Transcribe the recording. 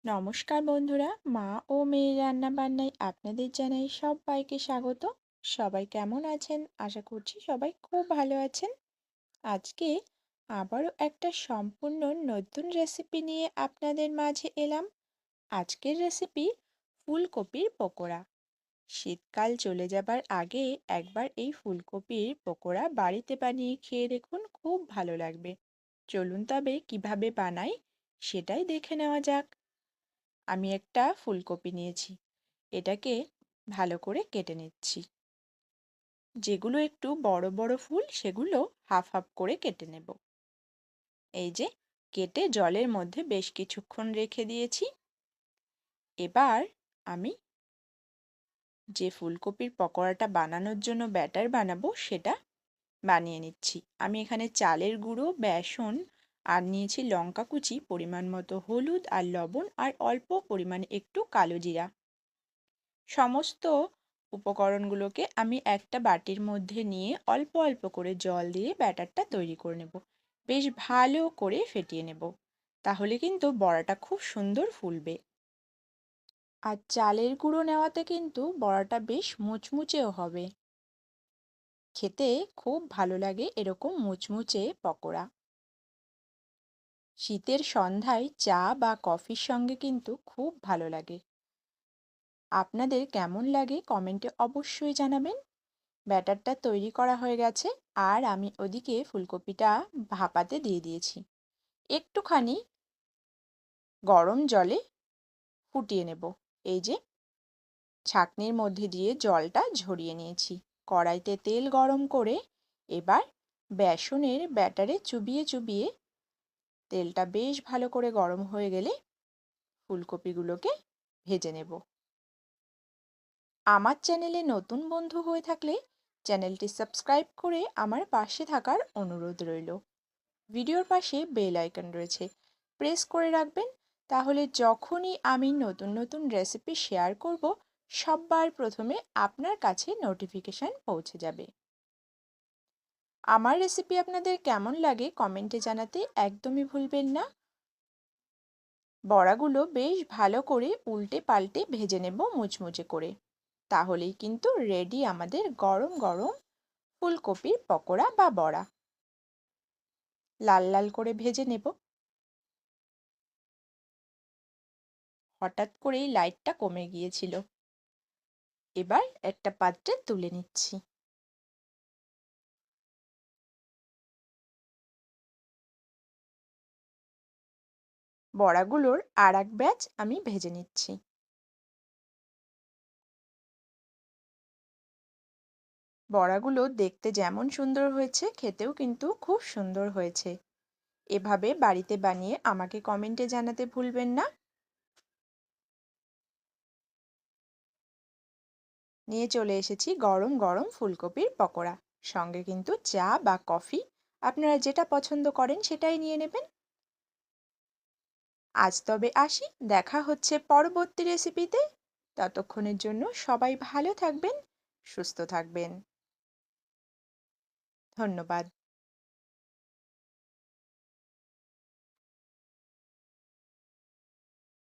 নমস্কার বন্ধুরা, মা ও মেয়ের রান্নাবান্নায় আপনাদের জানাই সবাইকে স্বাগত। সবাই কেমন আছেন? আশা করছি সবাই খুব ভালো আছেন। আজকে আবারও একটা সম্পূর্ণ নতুন রেসিপি নিয়ে আপনাদের মাঝে এলাম। আজকের রেসিপি ফুলকপির পকোড়া। শীতকাল চলে যাবার আগে একবার এই ফুলকপির পকোড়া বাড়িতে বানিয়ে খেয়ে দেখুন, খুব ভালো লাগবে। চলুন তবে কিভাবে বানাই সেটাই দেখে নেওয়া যাক। আমি একটা ফুলকপি নিয়েছি, এটাকে ভালো করে কেটে নিচ্ছি। যেগুলো একটু বড় বড় ফুল সেগুলো হাফ হাফ করে কেটে নেব। এই যে কেটে জলের মধ্যে বেশ কিছুক্ষণ রেখে দিয়েছি। এবার আমি যে ফুলকপির পকোড়াটা বানানোর জন্য ব্যাটার বানাবো সেটা বানিয়ে নিচ্ছি। আমি এখানে চালের গুঁড়ো, বেসন আর নিয়েছি লঙ্কা কুচি, পরিমাণ মতো হলুদ আর লবণ, আর অল্প পরিমাণে একটু কালো জিরা। সমস্ত উপকরণগুলোকে আমি একটা বাটির মধ্যে নিয়ে অল্প অল্প করে জল দিয়ে ব্যাটারটা তৈরি করে নেব। বেশ ভালো করে ফেটিয়ে নেব, তাহলে কিন্তু বড়াটা খুব সুন্দর ফুলবে। আর চালের গুঁড়ো নেওয়াতে কিন্তু বড়াটা বেশ মুচমুচেও হবে। খেতে খুব ভালো লাগে এরকম মুচমুচে পকোড়া। শীতের সন্ধ্যায় চা বা কফির সঙ্গে কিন্তু খুব ভালো লাগে। আপনাদের কেমন লাগে কমেন্টে অবশ্যই জানাবেন। ব্যাটারটা তৈরি করা হয়ে গেছে, আর আমি ওদিকে ফুলকপিটা ভাপাতে দিয়ে দিয়েছি। একটুখানি গরম জলে ফুটিয়ে নেব। এই যে ছাঁকনির মধ্যে দিয়ে জলটা ঝরিয়ে নিয়েছি। কড়াইতে তেল গরম করে এবার বেসনের ব্যাটারে চুবিয়ে চুবিয়ে তেলটা বেশ ভালো করে গরম হয়ে গেলে ফুলকপিগুলোকে ভেজে নেব। আমার চ্যানেলে নতুন বন্ধু হয়ে থাকলে চ্যানেলটি সাবস্ক্রাইব করে আমার পাশে থাকার অনুরোধ রইল। ভিডিওর পাশে বেল আইকন রয়েছে, প্রেস করে রাখবেন, তাহলে যখনই আমি নতুন নতুন রেসিপি শেয়ার করব সবার প্রথমে আপনার কাছে নোটিফিকেশান পৌঁছে যাবে। আমার রেসিপি আপনাদের কেমন লাগে কমেন্টে জানাতে একদমই ভুলবেন না। বড়াগুলো বেশ ভালো করে উল্টে পাল্টে ভেজে নেব মুচমুচে করে, তাহলেই কিন্তু রেডি আমাদের গরম গরম ফুলকপির পকোড়া বা বড়া। লাল লাল করে ভেজে নেব। হঠাৎ করেই লাইটটা কমে গিয়েছিল। এবার একটা পাত্রে তুলে নিচ্ছি। বড়াগুলোর আর এক ব্যাচ আমি ভেজে নিচ্ছি। বড়াগুলো দেখতে যেমন সুন্দর হয়েছে খেতেও কিন্তু খুব সুন্দর হয়েছে। এভাবে বাড়িতে বানিয়ে আমাকে কমেন্টে জানাতে ভুলবেন না। নিয়ে চলে এসেছি গরম গরম ফুলকপির পকোড়া, সঙ্গে কিন্তু চা বা কফি, আপনারা যেটা পছন্দ করেন সেটাই নিয়ে নেবেন। আজ তবে আসি, দেখা হচ্ছে পরবর্তী রেসিপিতে। ততক্ষণের জন্য সবাই ভালো থাকবেন, সুস্থ থাকবেন। ধন্যবাদ।